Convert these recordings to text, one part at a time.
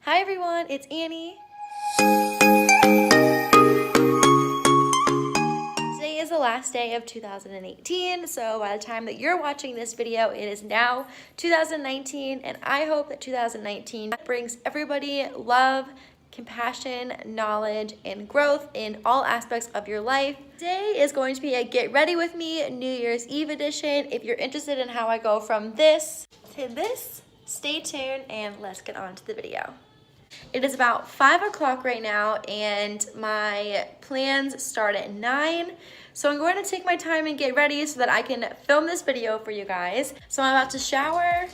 Hi everyone, it's Annie. Today is the last day of 2018, so by the time that you're watching this video, it is now 2019, and I hope that 2019 brings everybody love, compassion, knowledge, and growth in all aspects of your life. Today is going to be a Get Ready With Me New Year's Eve edition. If you're interested in how I go from this to this, stay tuned and let's get on to the video. It is about 5 o'clock right now and my plans start at 9. So I'm going to take my time and get ready so that I can film this video for you guys. So I'm about to shower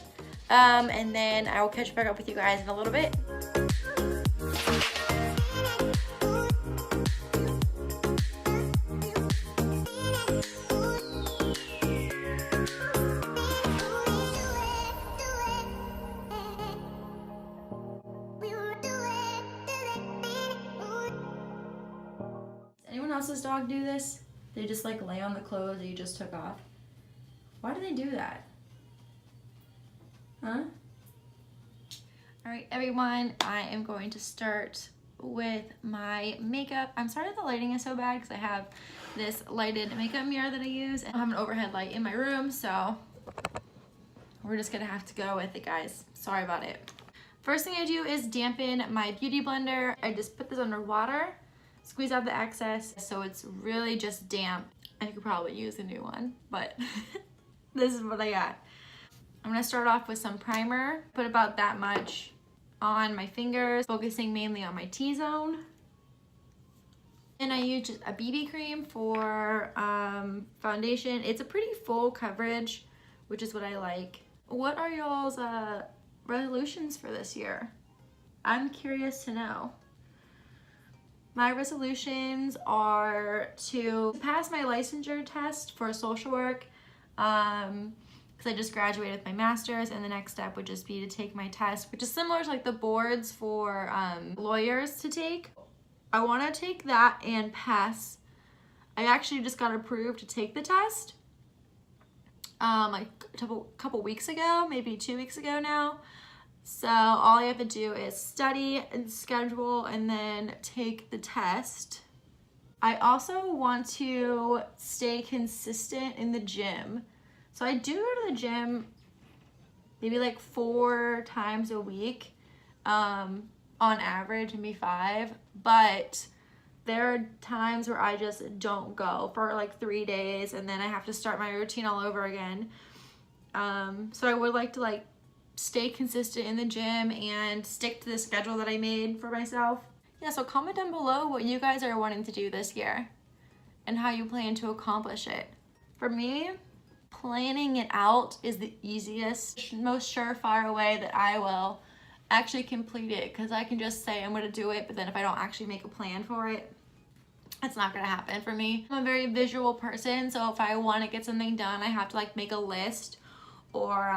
and then I will catch back up with you guys in a little bit. Anyone else's dog do this? They just like lay on the clothes that you just took off. Why do they do that? Huh? Alright everyone, I am going to start with my makeup. I'm sorry that the lighting is so bad because I have this lighted makeup mirror that I use and I have an overhead light in my room, so we're just gonna have to go with it, guys. Sorry about it. First thing I do is dampen my beauty blender. I just put this under water, squeeze out the excess so it's really just damp. I could probably use a new one, but this is what I got. I'm gonna start off with some primer, put about that much on my fingers, focusing mainly on my T-zone. And I use just a BB cream for foundation. It's a pretty full coverage, which is what I like. What are y'all's resolutions for this year? I'm curious to know. My resolutions are to pass my licensure test for social work because I just graduated with my master's, and the next step would just be to take my test, which is similar to like the boards for lawyers to take. I want to take that and pass. I actually just got approved to take the test like a couple weeks ago, maybe 2 weeks ago now. So all I have to do is study and schedule and then take the test. I also want to stay consistent in the gym. So I do go to the gym maybe like 4 times a week, on average, maybe 5, but there are times where I just don't go for like 3 days and then I have to start my routine all over again. So I would like to stay consistent in the gym and stick to the schedule that I made for myself. Yeah, so comment down below what you guys are wanting to do this year and how you plan to accomplish it. For me, planning it out is the easiest, most surefire way that I will actually complete it, because I can just say I'm going to do it, but then if I don't actually make a plan for it, it's not going to happen for me. I'm a very visual person, so if I want to get something done, I have to make a list or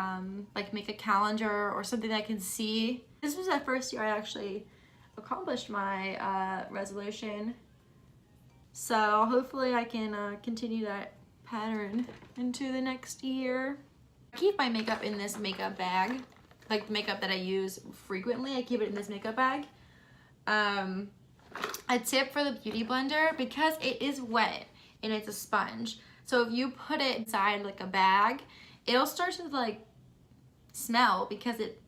make a calendar or something that I can see. This was the first year I actually accomplished my resolution, so hopefully I can continue that pattern into the next year. I keep my makeup in this makeup bag, like makeup that I use frequently. I keep it in this makeup bag. A tip for the beauty blender, because it is wet and it's a sponge, so if you put it inside like a bag, it'll start to smell because it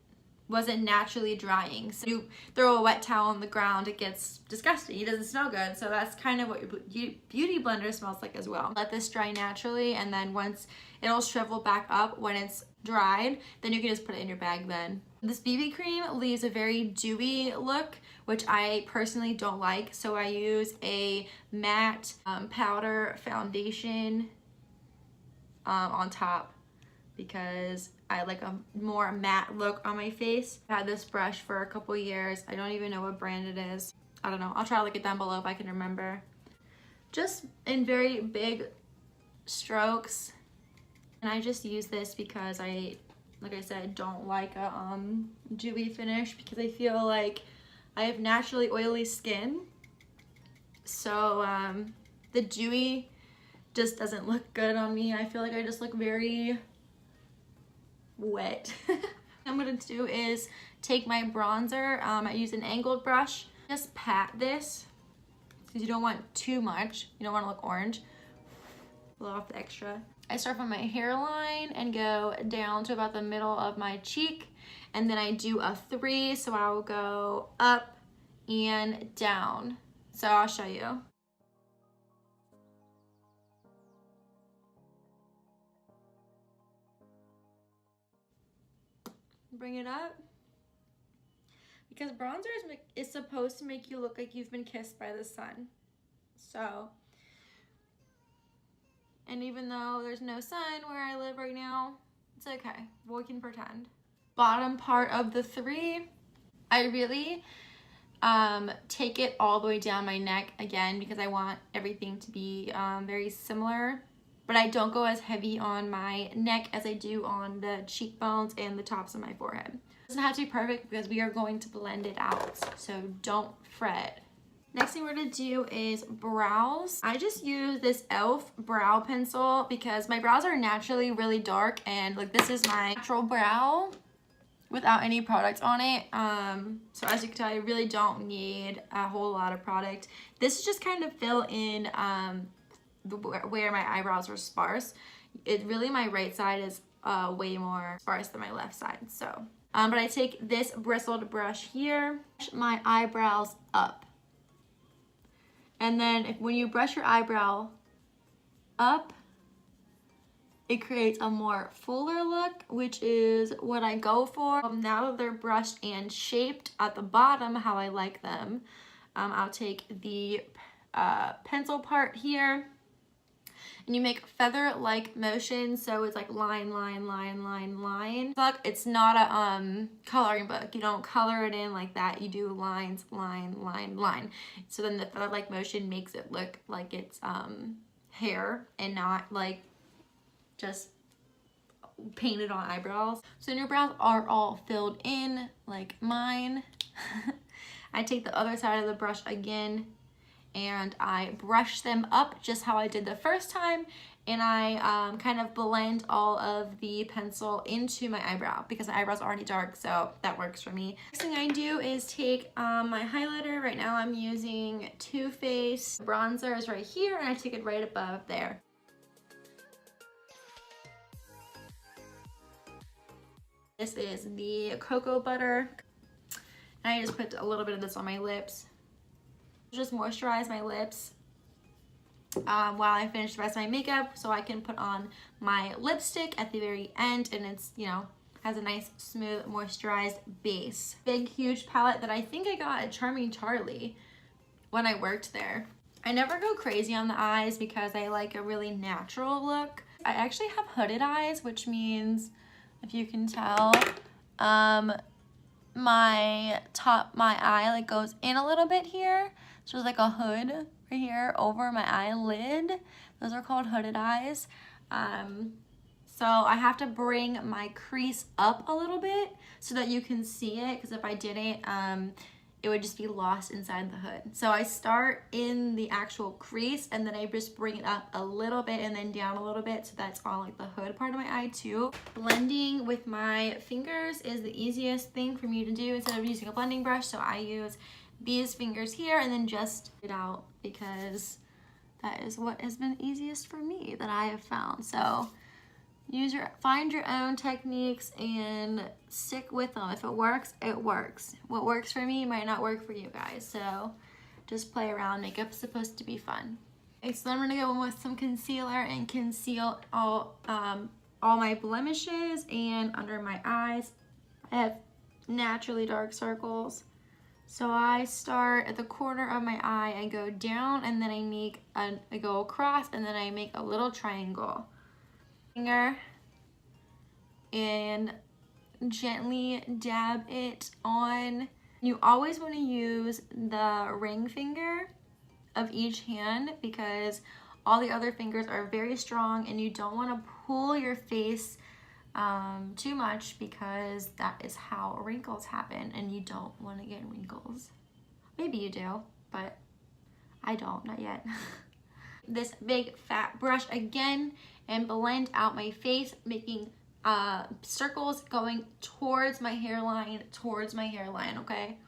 wasn't naturally drying. So you throw a wet towel on the ground, it gets disgusting. It doesn't smell good. So that's kind of what your beauty blender smells like as well. Let this dry naturally, and then once it'll shrivel back up when it's dried, then you can just put it in your bag then. This BB cream leaves a very dewy look, which I personally don't like. So I use a matte powder foundation on top, because I like a more matte look on my face. I've had this brush for a couple years. I don't even know what brand it is. I don't know. I'll try to link it down below if I can remember. Just in very big strokes. And I just use this because like I said, don't like a dewy finish, because I feel like I have naturally oily skin. So the dewy just doesn't look good on me. I feel like I just look very wet. What I'm going to do is take my bronzer. I use an angled brush. Just pat this because you don't want too much. You don't want to look orange. Blow off the extra. I start from my hairline and go down to about the middle of my cheek, and then I do a 3, so I will go up and down. So I'll show you. Bring it up. Because bronzer is supposed to make you look like you've been kissed by the sun. So, and even though there's no sun where I live right now, it's okay. We can pretend. Bottom part of the 3, I really take it all the way down my neck again because I want everything to be very similar. But I don't go as heavy on my neck as I do on the cheekbones and the tops of my forehead. It doesn't have to be perfect because we are going to blend it out, so don't fret. Next thing we're gonna do is brows. I just use this e.l.f. brow pencil because my brows are naturally really dark, and like this is my natural brow without any product on it. So as you can tell, I really don't need a whole lot of product. This is just kind of fill in where my eyebrows are sparse. Really, my right side is way more sparse than my left side. So, but I take this bristled brush here, brush my eyebrows up. And then when you brush your eyebrow up, it creates a more fuller look, which is what I go for. Now that they're brushed and shaped at the bottom how I like them, I'll take the pencil part here, and you make feather-like motions, so it's like line, line, line, line, line. It's not a coloring book. You don't color it in like that. You do lines, line, line, line. So then the feather-like motion makes it look like it's hair and not like just painted on eyebrows. So when your brows are all filled in like mine, I take the other side of the brush again and I brush them up just how I did the first time, and I kind of blend all of the pencil into my eyebrow because my eyebrows are already dark, so that works for me. Next thing I do is take my highlighter. Right now I'm using Too Faced. Bronzer is right here, and I take it right above there. This is the cocoa butter, and I just put a little bit of this on my lips. Just moisturize my lips while I finish the rest of my makeup, so I can put on my lipstick at the very end, and it's, you know, has a nice smooth moisturized base. Big huge palette that I think I got at Charming Charlie when I worked there. I never go crazy on the eyes because I like a really natural look. I actually have hooded eyes, which means, if you can tell, my eye like goes in a little bit here. So there's like a hood right here over my eyelid. Those are called hooded eyes. So I have to bring my crease up a little bit so that you can see it, because if I didn't, it would just be lost inside the hood. So I start in the actual crease, and then I just bring it up a little bit and then down a little bit, so that's on like the hood part of my eye too. Blending with my fingers is the easiest thing for me to do instead of using a blending brush, so I use these fingers here and then just it out because that is what has been easiest for me that I have found. So find your own techniques and stick with them. If it works, it works. What works for me might not work for you guys, so just play around. Makeup's supposed to be fun. Okay, so then I'm gonna go in with some concealer and conceal all my blemishes and under my eyes. I have naturally dark circles, so I start at the corner of my eye and go down, and then I go across, and then I make a little triangle. Finger and gently dab it on. You always want to use the ring finger of each hand because all the other fingers are very strong, and you don't want to pull your face too much because that is how wrinkles happen, and you don't want to get wrinkles. Maybe you do, but I don't, not yet. This big fat brush again and blend out my face, making circles going towards my hairline, okay?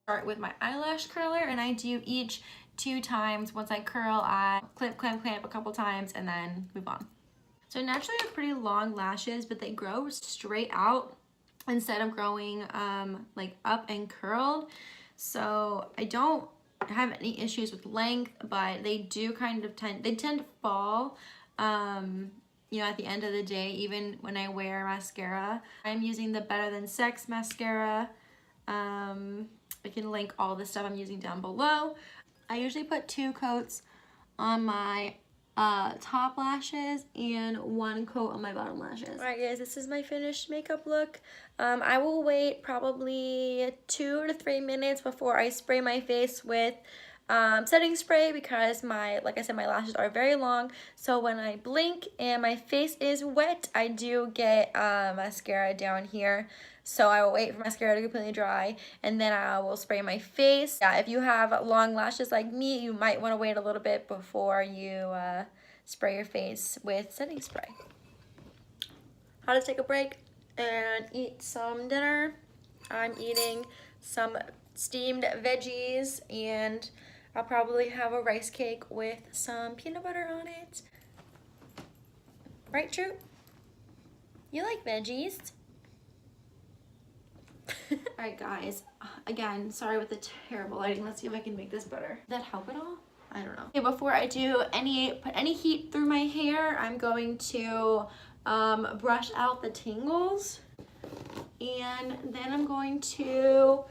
Start with my eyelash curler, and I do each 2 times. Once I curl, I clip, clamp a couple times, and then move on. So naturally I have pretty long lashes, but they grow straight out instead of growing like up and curled. So I don't have any issues with length, but they do kind of tend to fall you know, at the end of the day, even when I wear mascara. I'm using the Better Than Sex mascara. I can link all the stuff I'm using down below. I usually put 2 coats on my top lashes and 1 coat on my bottom lashes. All right guys, this is my finished makeup look. I will wait probably 2 to 3 minutes before I spray my face with setting spray, because like I said, my lashes are very long. So when I blink and my face is wet, I do get mascara down here. So I will wait for mascara to completely dry, and then I will spray my face. Yeah, if you have long lashes like me, you might want to wait a little bit before you spray your face with setting spray. How to take a break and eat some dinner. I'm eating some steamed veggies, and I'll probably have a rice cake with some peanut butter on it. Right, True? You like veggies? Alright guys, again, sorry with the terrible lighting. Let's see if I can make this better. Did that help at all? I don't know. Okay, before I do put any heat through my hair, I'm going to brush out the tangles. And then I'm going to,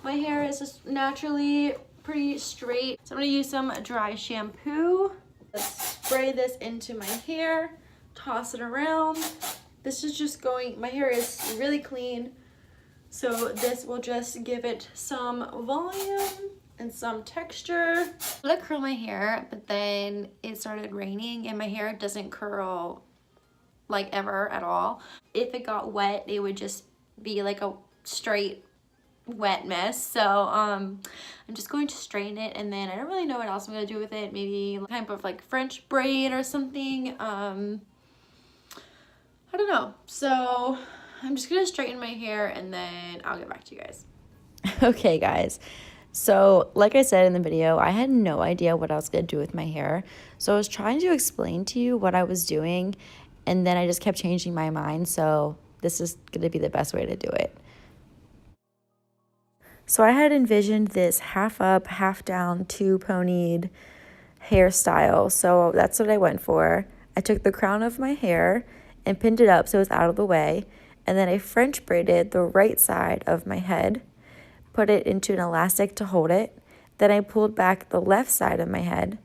my hair is just naturally pretty straight. So I'm gonna use some dry shampoo. Let's spray this into my hair, toss it around. This is just going, my hair is really clean. So this will just give it some volume and some texture. I let curl my hair, but then it started raining and my hair doesn't curl like ever at all. If it got wet, it would just be like a straight wet mess. So I'm just going to straighten it, and then I don't really know what else I'm gonna do with it. Maybe kind of like French braid or something. I don't know. So I'm just gonna straighten my hair and then I'll get back to you guys. Okay guys, so like I said in the video, I had no idea what I was gonna do with my hair. So I was trying to explain to you what I was doing, and then I just kept changing my mind. So this is gonna be the best way to do it. So I had envisioned this half up, half down, 2-ponied hairstyle. So that's what I went for. I took the crown of my hair and pinned it up so it was out of the way. And then I French braided the right side of my head, put it into an elastic to hold it. Then I pulled back the left side of my head,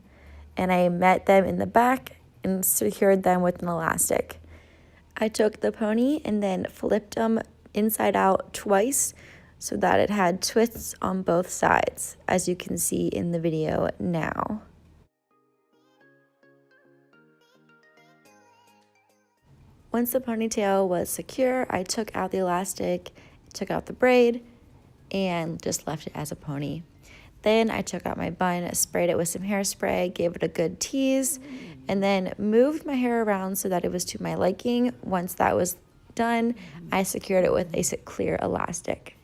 and I met them in the back and secured them with an elastic. I took the pony and then flipped them inside out twice so that it had twists on both sides, as you can see in the video now. Once the ponytail was secure, I took out the elastic, took out the braid, and just left it as a pony. Then I took out my bun, sprayed it with some hairspray, gave it a good tease, and then moved my hair around so that it was to my liking. Once that was done, I secured it with a clear elastic.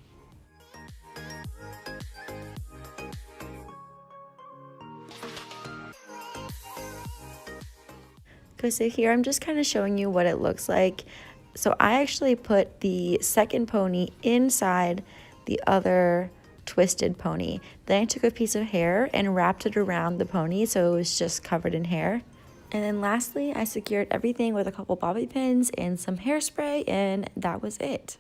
Okay, so here I'm just kind of showing you what it looks like. So I actually put the second pony inside the other twisted pony. Then I took a piece of hair and wrapped it around the pony so it was just covered in hair. And then lastly, I secured everything with a couple bobby pins and some hairspray, and that was it.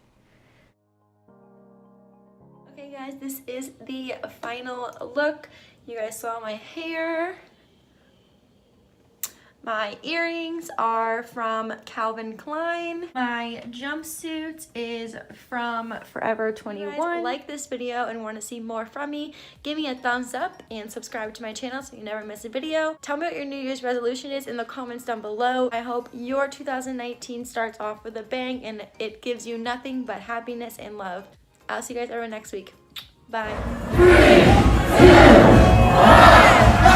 Okay guys, this is the final look. You guys saw my hair. My earrings are from Calvin Klein. My jumpsuit is from Forever 21. If you guys like this video and want to see more from me, give me a thumbs up and subscribe to my channel so you never miss a video. Tell me what your New Year's resolution is in the comments down below. I hope your 2019 starts off with a bang and it gives you nothing but happiness and love. I'll see you guys over next week. Bye. 3, 2, 1.